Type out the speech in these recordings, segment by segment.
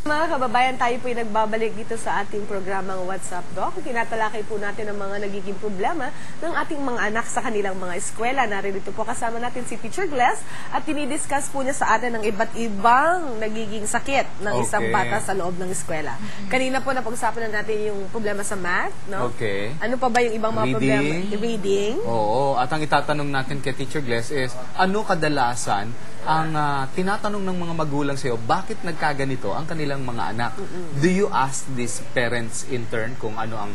Mga kababayan, tayo po ay nagbabalik dito sa ating programang WhatsApp Doc. Tinatalakay po natin ang mga nagiging problema ng ating mga anak sa kanilang mga eskwela. Narito po kasama natin si Teacher Gless at tinidiscuss po niya sa atin ang iba't ibang nagiging sakit ng isang bata sa loob ng eskwela. Kanina po napag-usapan na natin yung problema sa math, no? Okay. Ano pa ba yung ibang mga problema? Reading. Oo, at ang itatanong natin kay Teacher Gless is, ano kadalasan ang tinatanong ng mga magulang sa'yo, bakit nagkaganito ang kanilang mga anak? Do you ask these parents in turn kung ano ang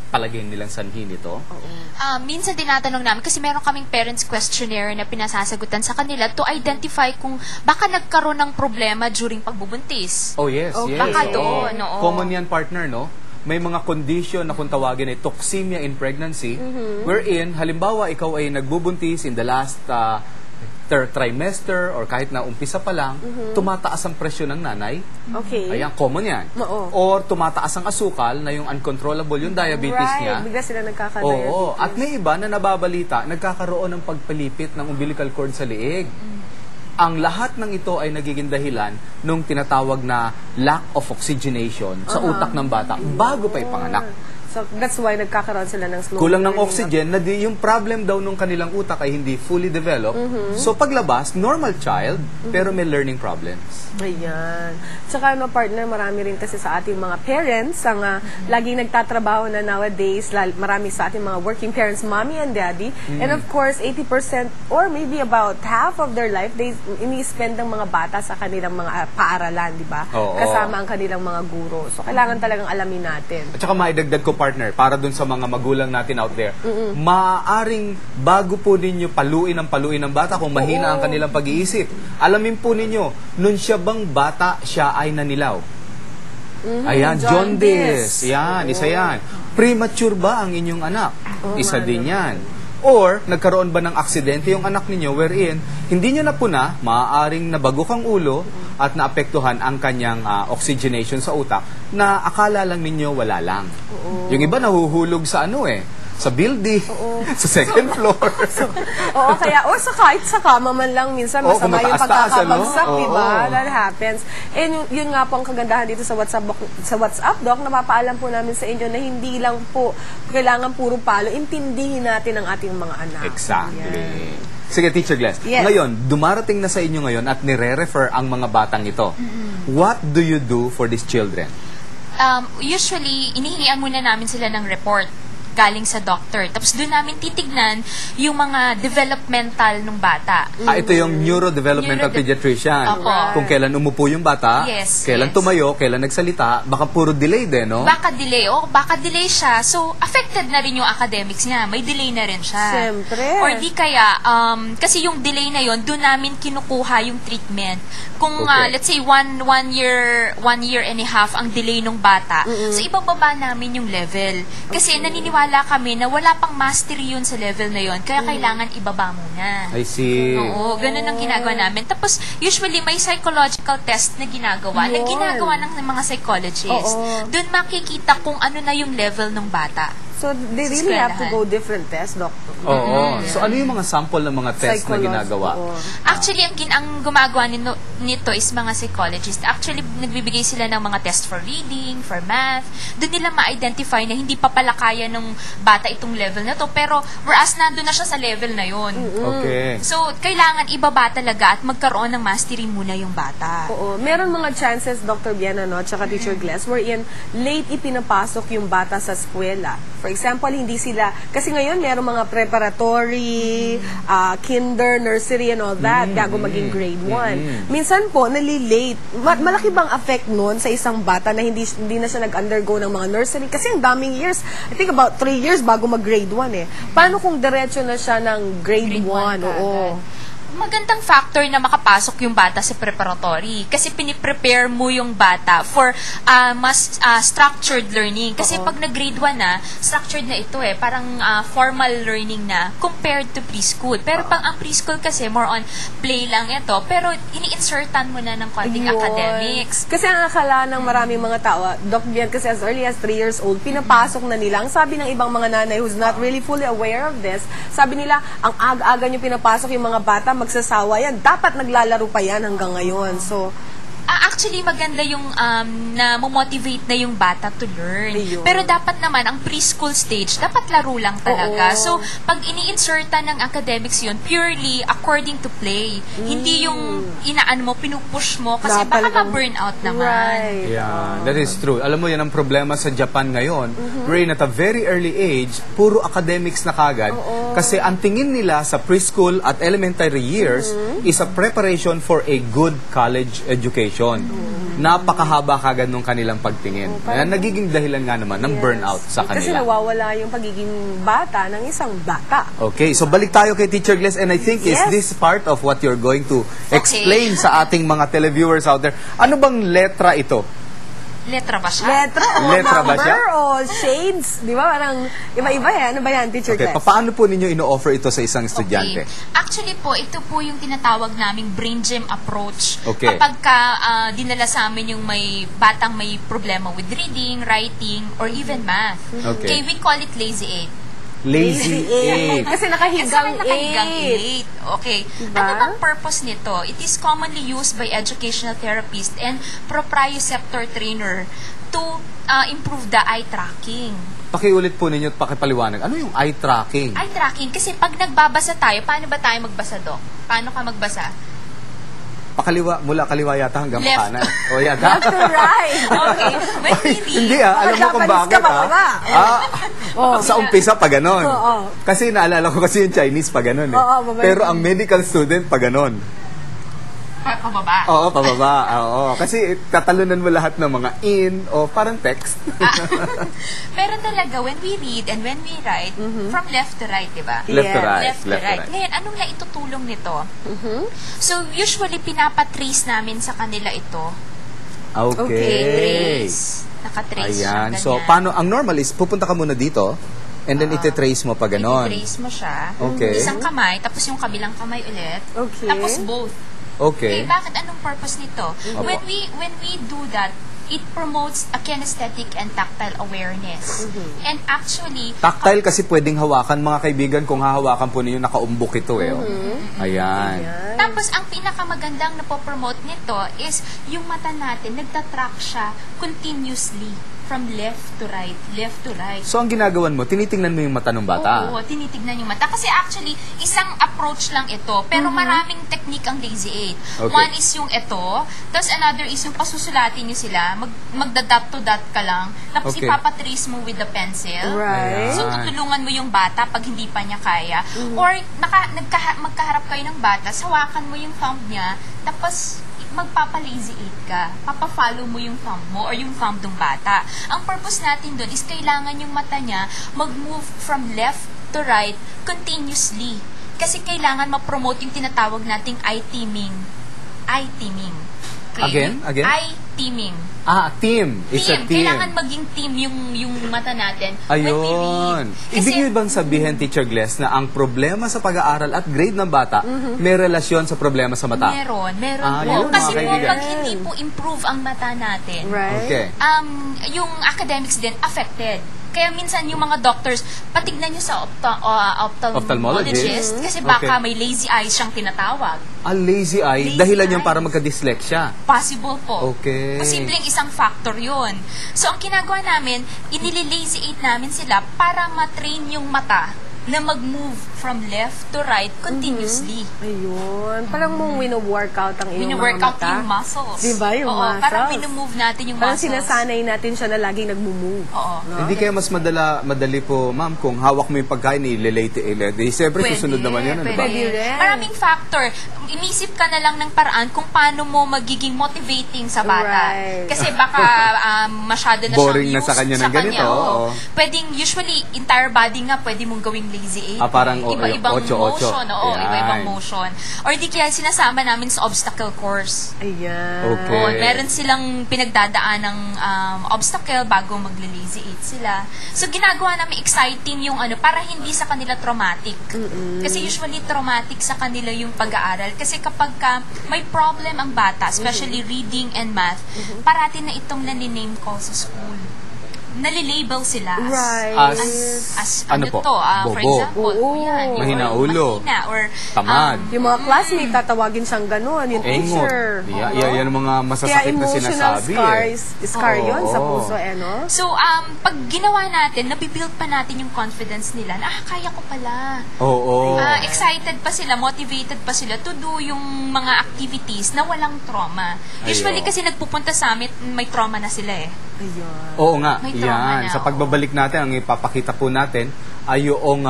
palagay nilang sanhi nito? Minsan tinatanong namin, kasi meron kaming parents questionnaire na pinasasagutan sa kanila to identify kung baka nagkaroon ng problema during pagbubuntis. Oh yes, yes. Baka doon, oo. Common yan, partner, no? May mga condition na kung tawagin ay toxemia in pregnancy, wherein, halimbawa, ikaw ay nagbubuntis in the last trimester or kahit na umpisa pa lang, tumataas ang presyon ng nanay. Okay. Ayan, common yan. Or tumataas ang asukal na yung uncontrollable, yung diabetes niya. Bigla sila nagkaka-diabetes. Oo. At may iba na nababalita, nagkakaroon ng pagpalipit ng umbilical cord sa liig. Ang lahat ng ito ay nagiging dahilan nung tinatawag na lack of oxygenation sa utak ng bata bago pa ipanganak. So, that's why nagkakaroon sila ng slow Kulang ng learning. oxygen, na yung problem daw nung kanilang utak ay hindi fully developed. So paglabas, normal child, pero may learning problems. Ayan. Tsaka partner, marami rin kasi sa ating mga parents ang laging nagtatrabaho na nowadays, marami sa ating mga working parents, mommy and daddy. And of course, 80% or maybe about half of their life, they ini-spend ng mga bata sa kanilang mga paaralan, di ba? Kasama ang kanilang mga guro. So kailangan talagang alamin natin. At saka maidagdag ko, partner, para dun sa mga magulang natin out there, maaaring bago po ninyo paluin ang bata kung mahina ang kanilang pag-iisip, alamin po ninyo, nun siya bang bata, siya ay nanilaw. Ayan, jaundice. Yan, isa yan. Premature ba ang inyong anak? Isa din yan. Or, nagkaroon ba ng aksidente yung anak ninyo wherein, hindi nyo na puna, maaaring nabagok ang ulo at naapektuhan ang kanyang oxygenation sa utak na akala lang ninyo wala lang. Yung iba nahuhulog sa sa building, sa second floor. Kaya, kahit sa kama man lang, minsan masama yung pagkakabagsak, di ba? That happens. And yun nga po ang kagandahan dito sa WhatsApp Doc, napapaalam po namin sa inyo na hindi lang po kailangan puro palo, intindihin natin ang ating mga anak. Exactly. Sige, Teacher Gless. Yes. Ngayon, dumarating na sa inyo ngayon at nire-refer ang mga batang ito. What do you do for these children? Usually, inihingian muna namin sila ng report galing sa doctor. Tapos doon namin titignan yung mga developmental ng bata. Ito yung neurodevelopmental pediatrician. Kung kailan umupo yung bata, kailan tumayo, kailan nagsalita, baka puro delay din, no? Baka delay siya. So, affected na rin yung academics niya. May delay na rin siya. Siyempre. Or di kaya, kasi yung delay na yon doon namin kinukuha yung treatment. Kung, let's say, one year and a half ang delay ng bata, so ibababa namin yung level. Kasi naniniwala kami na wala pang mastery yun sa level na yun, kaya kailangan ibaba muna. I see. Oo, ganun ang ginagawa namin. Tapos, usually, may psychological test na ginagawa ng mga psychologists. Doon makikita kung ano na yung level ng bata. So, they really have to go different tests, Doctor. So, ano yung mga sample ng mga tests na ginagawa? Actually, ang gumagawa nito is mga psychologists. Actually, nagbibigay sila ng mga test for reading, for math. Doon nila ma-identify na hindi pa pala kaya ng bata itong level na to. Pero, whereas nandun na siya sa level na yun. So, kailangan ibaba talaga at magkaroon ng mastery muna yung bata. Meron mga chances, Dr. Biena, no, tsaka Teacher Gless, wherein late ipinapasok yung bata sa eskwela. For example, hindi sila, kasi ngayon meron mga preparatory, kinder, nursery, and all that, bago maging grade 1. Minsan po, nalilate. Malaki bang effect nun sa isang bata na hindi na siya nag-undergo ng mga nursery? Kasi ang daming years, I think about 3 years bago mag-grade 1 Paano kung diretso na siya ng grade 1? Magandang factor na makapasok yung bata sa preparatory kasi piniprepare mo yung bata for mas structured learning. Kasi pag nag-grade 1 na, structured na ito parang formal learning na compared to preschool. Pero pag ang preschool kasi more on play lang ito, pero ini-insertan mo na ng konting academics. Kasi ang akala ng maraming mga tao, Doc Bian, kasi as early as 3 years old, pinapasok na nila. Ang sabi ng ibang mga nanay who's not really fully aware of this, sabi nila, ang aga-aga nyo pinapasok yung mga bata, magsasawa yan. Dapat naglalaro pa yan hanggang ngayon. So, Actually, maganda yung na motivate na yung bata to learn. Ayun. Pero dapat naman, ang preschool stage, dapat laro lang talaga. Oo. So, pag ini-insertan ng academics yun, purely according to play. Hindi yung inaan mo, pinupush mo, kasi baka ma-burn out naman. Right. Yeah, that is true. Alam mo, yan ang problema sa Japan ngayon. Wherein at a very early age, puro academics na kagad. Kasi ang tingin nila sa preschool at elementary years is a preparation for a good college education. Napakahaba kagad nung kanilang pagtingin. Kaya nagiging dahilan nga naman ng burnout sa kanila. Kasi nawawala yung pagiging bata ng isang bata. Okay, so balik tayo kay Teacher Gles, and I think is this part of what you're going to explain sa ating mga televiewers out there. Ano bang letra ito? Letra ba siya? Letra ba siya? Number o shades? Di ba? Parang iba-iba yan. Ano ba yan, Teacher Okay, Gles? paano po ninyo ino-offer ito sa isang estudyante? Okay. Actually po, ito po yung tinatawag naming brain gym approach. Okay. Kapag dinala sa amin yung may batang may problema with reading, writing, or even math. Okay. We call it lazy 8. Lazy 8. Kasi nakahigang 8. Okay. Diba? Ano bang purpose nito? It is commonly used by educational therapists and proprioceptor trainer to improve the eye tracking. Pakiulit po ninyo at pakipaliwanag. Ano yung eye tracking? Eye tracking, kasi pag nagbabasa tayo, paano ba tayo magbasa, Doc? Paano ka magbasa? Pakaliwa, mula kaliwa yata hanggang Left. kanan. O yata? Left to right. Okay. When we read, Hindi alam mo kung Japanese bakit ka pababa. Sa umpisa pa ganon. Oo. Kasi naalala ko kasi yung Chinese pa ganon eh. Oo, babalik. Pero ang medical student pa ganon. pababa. Oo, pababa. Oo. Kasi tatalunan mo lahat ng mga in o parang text. Pero talaga, when we read and when we write, from left to right, di ba? Left to Yes. right. Left to right. Ngayon, anong naitutulong nito? So, usually, pinapatrace namin sa kanila ito. Okay. Trace. Nakatrace siya. Ayan. So, paano, ang normal is, pupunta ka muna dito, and then ite-trace mo pa ganon. Ititrace mo siya. Okay. Isang kamay, tapos yung kabilang kamay ulit. Okay. Tapos both. Okay. Bakit? Anong purpose nito? When we do that, it promotes a kinesthetic and tactile awareness. And actually, Tactile kasi pwedeng hawakan, mga kaibigan, kung hahawakan po ninyo, nakaumbok ito eh. Oh. Ayan. tapos ang pinakamagandang napopromote nito is yung mata natin, nagtatrack siya continuously from left to right, left to right. So, ang ginagawan mo, tinitingnan mo yung mata ng bata. Oo, tinitignan yung mata. Kasi actually, isang approach lang ito. Pero maraming technique ang Lazy 8. Okay. One is yung ito. Tapos another is yung pasusulatin nyo sila. Magda-dot to dot ka lang. Tapos Okay. ipapatrace mo with the pencil. Right. So, tutulungan mo yung bata pag hindi pa niya kaya. Or, magkaharap kayo ng bata, hawakan mo yung thumb niya, tapos magpapa-lazy 8 ka. Papa-follow mo yung thumb mo or yung thumb ng bata. Ang purpose natin doon is kailangan yung mata niya mag-move from left to right continuously. Kasi kailangan ma-promote yung tinatawag nating eye teaming. Eye teaming. Okay? Again? Eye teaming. Team. It's a team. Kailangan maging team yung mata natin when we Ayun. read. Ibig Kasi, nyo bang sabihin, Teacher Gles, na ang problema sa pag-aaral at grade ng bata may relasyon sa problema sa mata? meron Ah, po. yun, Kasi mga po, kaibigan. pag hindi po improve ang mata natin, Right? Okay. yung academics din affected. Kaya minsan yung mga doctors, patignan nyo sa ophthalmologist kasi baka Okay. may lazy eyes siyang tinatawag. A lazy eye, Lazy dahilan yan eye. para magka-dyslexia. Possible po. Okay. Posibleng isang factor yun. So, ang ginagawa namin, inili-lazy 8 namin sila para matrain yung mata na mag-move from left to right continuously. Ayun. Parang mong wino-workout ang iyong mga Wino-workout mata. yung muscles. Diba yung Oo, muscles? parang move natin yung Parang muscles. sinasanay natin siya na laging nag-move. Oo. Hindi kaya mas madali po, ma'am, kung hawak mo yung pagkain, i-relate. Siyempre, susunod naman yan, di ba? Pwede rin. Maraming factor. Inisip ka na lang ng paraan kung paano mo magiging motivating sa bata. Right. Kasi baka masyado na Boring siyang na sa used kanya ng ganito, oo. Pwedeng, usually, entire body nga, pwede mong gawing lazy 8. Parang iba-ibang 8-8. motion. Oo, Yan. iba-ibang motion. Or di kaya sinasama namin sa obstacle course. Ayan. Okay. Oo, meron silang pinagdadaan ng obstacle bago magla-lazy 8 sila. So, ginagawa namin exciting yung para hindi sa kanila traumatic. Kasi usually traumatic sa kanila yung pag-aaral. Kasi kapag may problem ang bata, especially reading and math, parati na itong naniname call sa school. nalilabel sila Right. as Ano po? for Bobo. example, Oo. yan, Mahina or ulo. mahina, or Tamad. Yung mga classmate, tatawagin siyang gano'n, yung Engot. teacher. Yan ang mga Kaya masasakit na emotional sinasabi. scar yun sa Oo. puso, no? So, pag ginawa natin, nabibuild pa natin yung confidence nila na, kaya ko pala. Oo. Excited pa sila, motivated pa sila to do yung mga activities na walang trauma. Usually Ayo. kasi nagpupunta sa amin, may trauma na sila eh. Ayun. Oo nga, May trauma yan. na, Sa pagbabalik natin, ang ipapakita po natin ay yung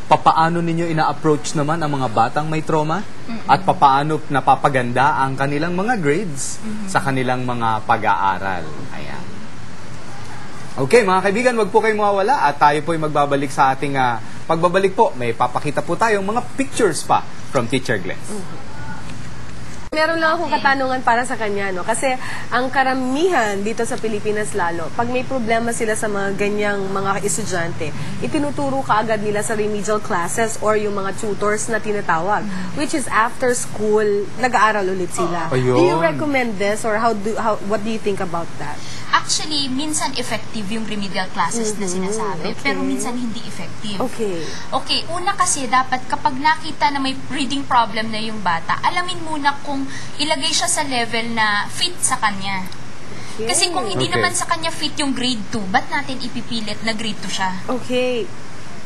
papaano ninyo ina-approach naman ang mga batang may trauma at papaano napapaganda ang kanilang mga grades sa kanilang mga pag-aaral. Ayan. Okay, mga kaibigan, wag po kayong mawawala at tayo po ay magbabalik sa ating pagbabalik po. May papakita po tayong mga pictures pa from Teacher Glenn. Meron lang akong katanungan para sa kanya, no? Kasi ang karamihan dito sa Pilipinas lalo, pag may problema sila sa mga ganyang mga estudyante, itinuturo kaagad nila sa remedial classes or yung mga tutors na tinatawag, which is after school, nag-aaral ulit sila. Ayun. Do you recommend this or what do you think about that? Actually, minsan effective yung remedial classes na sinasabi, okay. pero minsan hindi effective. Okay. Okay, una kasi dapat kapag nakita na may reading problem na yung bata, alamin muna kung ilagay siya sa level na fit sa kanya. Kasi kung hindi Okay. naman sa kanya fit yung grade 2, ba't natin ipipilit na grade 2 siya? Okay.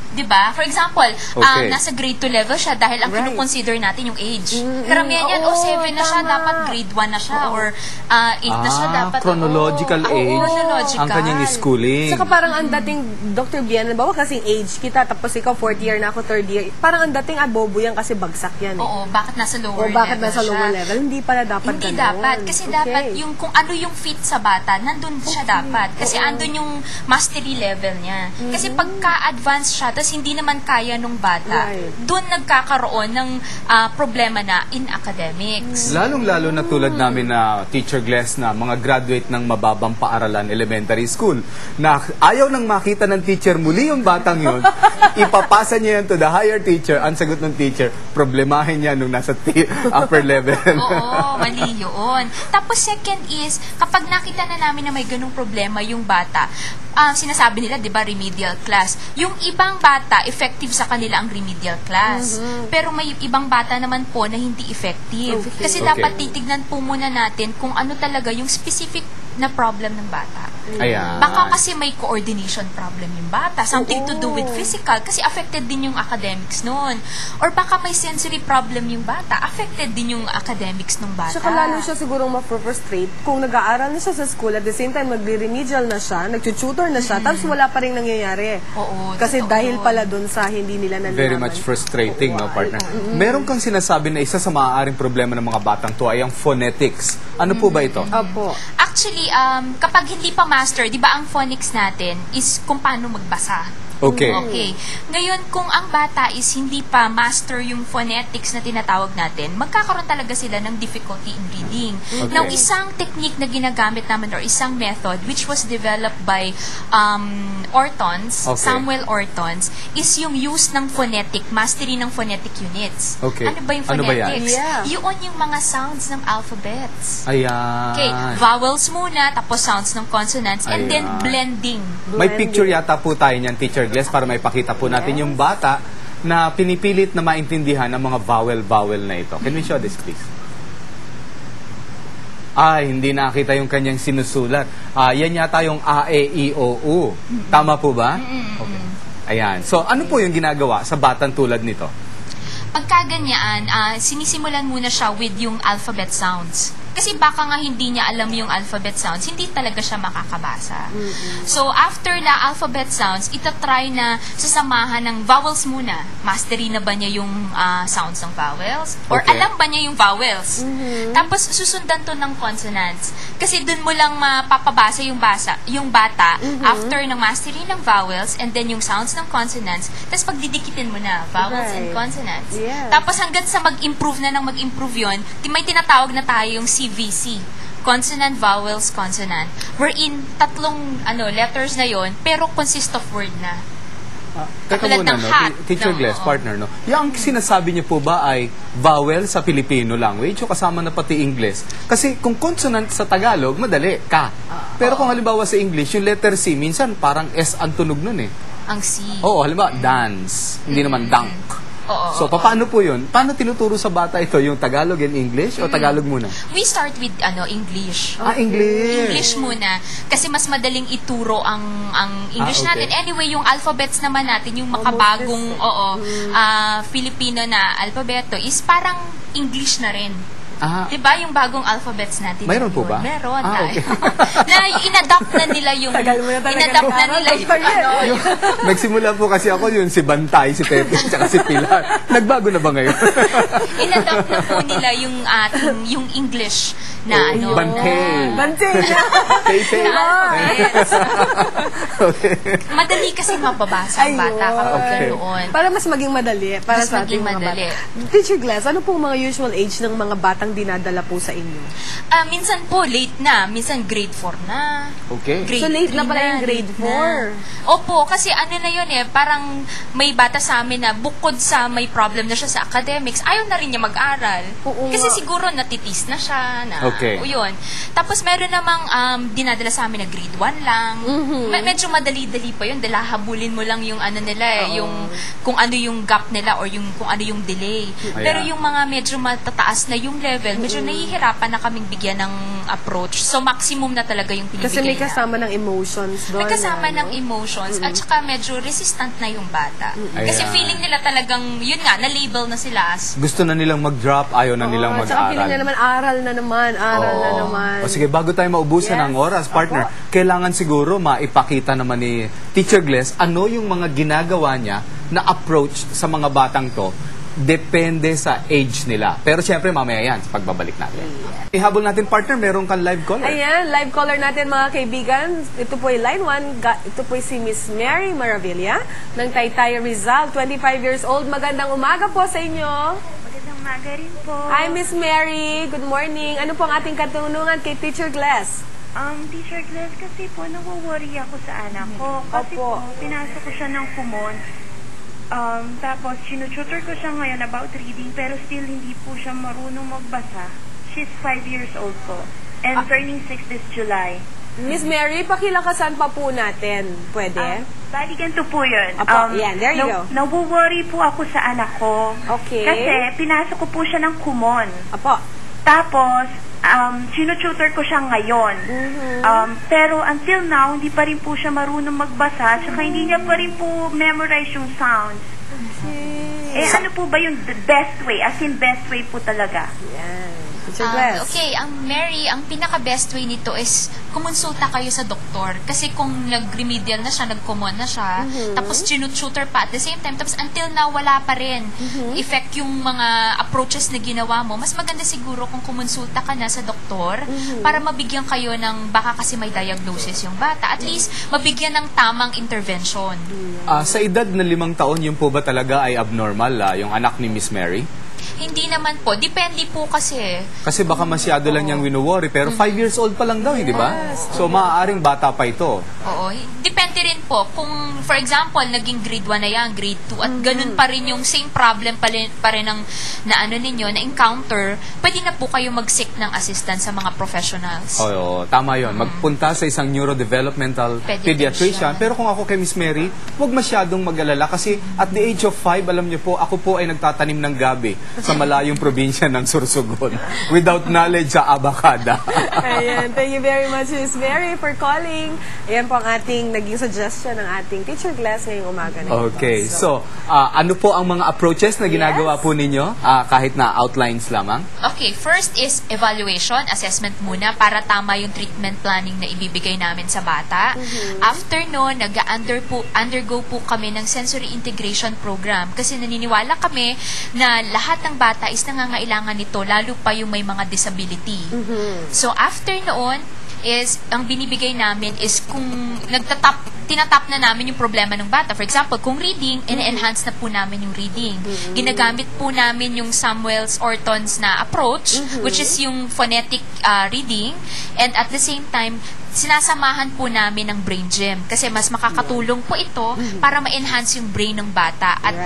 'Di ba? For example, Okay. nasa grade 2 level siya dahil ang Right. kino-consider natin yung age. Karamihan yan, Oo, 7 na siya, tama. dapat grade 1 na siya, or 8 na siya, dapat... chronological Oo, age chronological. ang kanyang schooling. Saka parang ang dating, Dr. Bian, bawa kasing age kita, tapos ikaw 4th year na ako 3rd year, parang ang dating bobo yan kasi bagsak yan. Oo, bakit nasa lower O bakit level nasa lower siya? level? Hindi pala dapat Hindi ganun. dapat. Kasi Okay. dapat yung kung ano yung fit sa bata, nandun siya dapat. Kasi andun yung mastery level niya. Kasi pagka-advance siya, tapos hindi naman kaya nung bata, Right. doon nagkakaroon ng problema na in academics. Lalong-lalo na tulad namin na Teacher Glass na mga graduate ng mababang paaralan elementary school na ayaw nang makita ng teacher muli yung batang yun, ipapasa niya yan to the higher teacher. Ang sagot ng teacher, problemahin niya nung nasa upper level. Oo, mali yun. Tapos second is, kapag nakita na namin na may ganung problema yung bata, sinasabi nila, di ba, remedial class. Yung ibang bata, effective sa kanila ang remedial class. Pero may ibang bata naman po na hindi effective. Okay. Kasi Okay. dapat titignan po muna natin kung ano talaga yung specific na problem ng bata. Ayan. Baka kasi may coordination problem yung bata. Something to do with physical. Kasi affected din yung academics noon. Or baka may sensory problem yung bata. Affected din yung academics ng bata. Saka lalo siya sigurong ma-frustrate kung nag-aaral na siya sa school, at the same time magre-remedial na siya, nag-tutor na siya, tapos wala pa rin nangyayari. Oo, Kasi totoo dahil yun. pala dun sa hindi nila nalalaman. Very much frustrating, no, partner? Meron kang sinasabi na isa sa maaaring problema ng mga batang to ay ang phonetics. Ano po ba ito? Opo. Actually, kapag hindi pa master, di ba ang phonics natin is kung paano magbasa. Okay. Okay. Ngayon, kung ang bata is hindi pa master yung phonetics na tinatawag natin, magkakaroon talaga sila ng difficulty in reading. Okay. Now, isang technique na ginagamit namin or isang method which was developed by Ortons, Okay. Samuel Ortons, is yung use ng phonetic, mastery ng phonetic units. Okay. Ano ba yung Ano ba yan? phonetics? Yeah. Yun yung mga sounds ng alphabets. Ayan. Okay, vowels muna, tapos sounds ng consonants, and then Ayan. blending. May picture yata po tayo niyan, Teacher Glass, para may pakita po natin yung bata na pinipilit na maintindihan ang mga vowel-vowel na ito. Can we show this, please? Ay, hindi nakita yung kanyang sinusulat. Yan yata yung A, E, I, O, U. Tama po ba? Okay. Ayan. So, ano po yung ginagawa sa batang tulad nito? Pagka ganyan, sinisimulan muna siya with yung alphabet sounds. Kasi baka nga hindi niya alam yung alphabet sounds, hindi talaga siya makakabasa. So, after na alphabet sounds, itatry na sasamahan ng vowels muna. Mastery na ba niya yung sounds ng vowels? Or Okay. alam ba niya yung vowels? Tapos, susundan to ng consonants. Kasi dun mo lang mapapabasa yung bata after ng mastery ng vowels and then yung sounds ng consonants. Tapos, pagdidikitin mo na, vowels and Right. consonants. Yes. Tapos, hanggang sa mag-improve na ng mag-improve yun, may tinatawag na tayo yung CVC. Consonant, vowels, consonant. Wherein, tatlong letters na yon pero consist of word na. Teka Katulad muna, ng no? hat. Teacher No, Glass, oo. partner, no? Yung sinasabi niyo po ba ay vowel sa Filipino language o kasama na pati English? Kasi kung consonant sa Tagalog, madali, ka. Pero kung halimbawa sa English, yung letter C, minsan parang S ang tunog nun eh. Ang C. Oo, halimbawa, dance. Hindi naman dunk. Oo. So, paano po yun? Paano tinuturo sa bata ito? Yung Tagalog and English o Tagalog muna? We start with English. English. English muna kasi mas madaling ituro ang English Ah, okay. natin. Anyway, yung alphabets naman natin, yung makabagong Filipino na alfabeto is parang English na rin. Diba yung bagong alphabets natin? Mayroon po yun? ba? Meron. Okay. Na in-adapt na nila yung Tagal mo na talaga in-adapt na nag-aral, nila yung Nagsimula po kasi ako yun, si Bantay, si Pepe, tsaka si Pilar. Nagbago na ba ngayon? in-adapt na po nila yung ating yung English na Bantay. Bantay na. Pepe. na alphabets. Okay. Madali kasi mababasa ang bata kapag Okay. ganoon. Para mas maging madali. Para Mas sa ating maging mga madali. bata. Teacher Glass, ano pong mga usual age ng mga batang dinadala po sa inyo? Minsan po late na, minsan grade 4 na. Okay. Grade So, late na 3 pala yung grade late na. 4. Opo, kasi ano na yun parang may bata sa amin na bukod sa may problem na siya sa academics, ayaw na rin niya mag-aral. Oo Kasi nga. siguro natitis na siya. Na, Okay. O yun. Tapos meron namang dinadala sa amin na grade 1 lang. Medyo madali-dali pa yun. Dahil habulin mo lang yung ano nila yung kung ano yung gap nila or yung kung ano yung delay. Ayan. Pero yung mga medyo matataas na yung level, medyo nahihirapan na kaming bigyan ng approach. So maximum na talaga yung pinibigay Kasi may na. kasama ng emotions doon. May kasama ano? ng emotions at saka medyo resistant na yung bata. Kasi Ayan. feeling nila talagang, yun nga, na-label na sila as Gusto na nilang mag-drop, ayaw na nilang Oo, tsaka feeling na mag-aral. naman, aral na naman. O sige, bago tayo maubusan Yes. ng oras, partner, kailangan siguro maipakita naman ni Teacher Glass ano yung mga ginagawa niya na approach sa mga batang to. Depende sa age nila. Pero syempre, mamaya yan sa pagbabalik natin. Ihabol natin, partner, meron kang live caller. Ayan, live caller natin mga kaibigan. Ito po ay line 1. Ito po ay si Miss Mary Maravilla ng Taytay Rizal, 25 years old. Magandang umaga po sa inyo. Magandang umaga rin po. Hi, Miss Mary. Good morning. Ano po ang ating katanungan kay Teacher Glass? Teacher Glass, kasi po nawo-worry ako sa anak ko. Kasi Opo. po, pinasok ko siya ng kumon. Tapos, sinututor ko siya ngayon about reading, pero still hindi po siya marunong magbasa. She's 5 years old po. And turning 6 this July. Miss Mary, pakilakasan pa po natin. Pwede? Bali, ganito po yun. Apo, yan, there you go. Nawo-worry po ako sa anak ko. Okay. Kasi, pinasok ko po siya ng kumon. Apo. Tapos, sinututor ko siya ngayon. Pero until now, hindi pa rin po siya marunong magbasa, tsaka hindi niya pa rin po memorize yung sounds. Ano po ba yung the best way? As in, best way po talaga. Yan. Teacher Glass. okay, Mary, ang pinaka-best way nito is kumonsulta kayo sa doktor. Kasi kung nag-remedial na siya, nag-common na siya, tapos tutor pa at the same time, tapos until now, wala pa rin effect yung mga approaches na ginawa mo, mas maganda siguro kung kumonsulta ka na sa doktor para mabigyan kayo ng, baka kasi may diagnosis yung bata, at least mabigyan ng tamang intervention. Sa edad na 5 taon, yun po ba talaga ay abnormal, yung anak ni Miss Mary? Hindi naman po. Depende po kasi. Kasi baka masyado lang niyang wino-worry, pero 5 years old pa lang daw, hindi ba? So, maaaring bata pa ito. Oo. Depende rin po. Kung, for example, naging grade 1 na yan, grade 2, at ganun pa rin yung same problem pa rin ng, na ano ninyo, na encounter, pwede na po kayo mag-seek ng assistance sa mga professionals. Oo, tama yon. Magpunta sa isang neurodevelopmental Pediatrician. pediatrician. Pero kung ako kay Miss Mary, huwag masyadong mag-alala kasi at the age of 5, alam niyo po, ako po ay nagtatanim ng gabi sa malayong probinsya ng Sursugon without knowledge sa abakada. Ayan, thank you very much, Miss Mary, for calling. Ayan po ang ating naging suggestion ng ating Teacher Glass ngayong umaga na ito. Okay, so ano po ang mga approaches na ginagawa po ninyo kahit na outlines lamang? Okay, first is evaluation, assessment muna para tama yung treatment planning na ibibigay namin sa bata. After nun, undergo po kami ng sensory integration program kasi naniniwala kami na lahat ng bata is nangangailangan nito, lalo pa yung may mga disability. So after noon, is, ang binibigay namin is kung tinatap na namin yung problema ng bata. For example, kung reading, ine-enhance na po namin yung reading. Ginagamit po namin yung Samuels Orton's na approach, which is yung phonetic reading, and at the same time, sinasamahan po namin ng brain gym kasi mas makakatulong po ito para ma-enhance yung brain ng bata at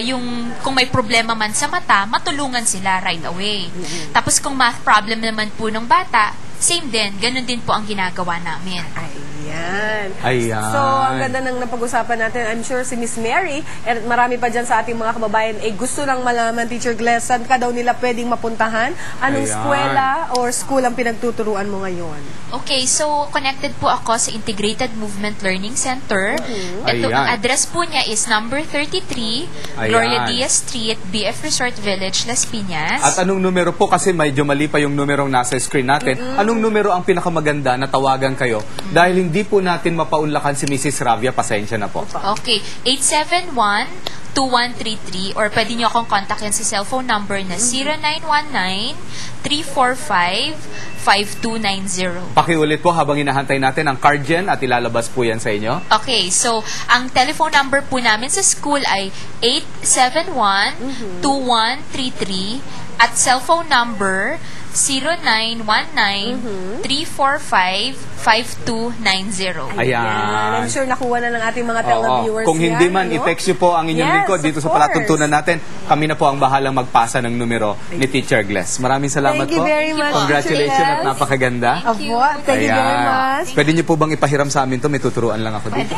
yung kung may problema man sa mata, matulungan sila right away. Tapos kung math problem naman po ng bata, same din, ganun din po ang ginagawa namin. Ayan. So, ang ganda ng napag-usapan natin. I'm sure si Miss Mary at marami pa dyan sa ating mga kababayan gusto lang malaman, Teacher Gles, saan ka daw nila pwedeng mapuntahan? Anong eskwela or school ang pinagtuturuan mo ngayon? Okay, so connected po ako sa Integrated Movement Learning Center. Ito, ang address po niya is number 33, Gloria Diaz Street, BF Resort Village, Las Piñas. At anong numero po, kasi medyo mali pa yung numerong nasa screen natin, anong numero ang pinakamaganda na tawagan kayo? Dahil hindi po natin mapaunlakan si Mrs. Ravia, pasensya na po. Okay, 871-2133 or pwede nyo akong kontakin sa cellphone number na 0919-345-5290. Pakiulit po habang hinahantay natin ang card dyan at ilalabas po yan sa inyo. Okay, so ang telephone number po namin sa school ay 871-2133 at cellphone number 0919-345-5290. Ayan. I'm sure nakuha na ng ating mga televiewers. Kung hindi man, i-text nyo po ang inyong lingkod dito sa palatuntunan natin. Kami na po ang bahalang magpasa ng numero ni Teacher Gles. Maraming salamat Thank you po. very much, Congratulations at napakaganda. Thank you very much. Pwede nyo po bang ipahiram sa amin to? May tuturuan lang ako dito.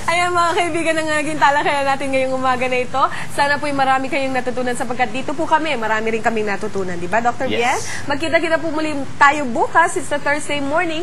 Ayan mga kaibigan, ang naging talakayan natin ngayong umaga na ito. Sana po'y marami kayong natutunan sapagkat dito po kami, marami rin kaming natutunan. Di ba, Dr. Bien? Magkita-kita po muli tayo bukas. It's a Thursday morning.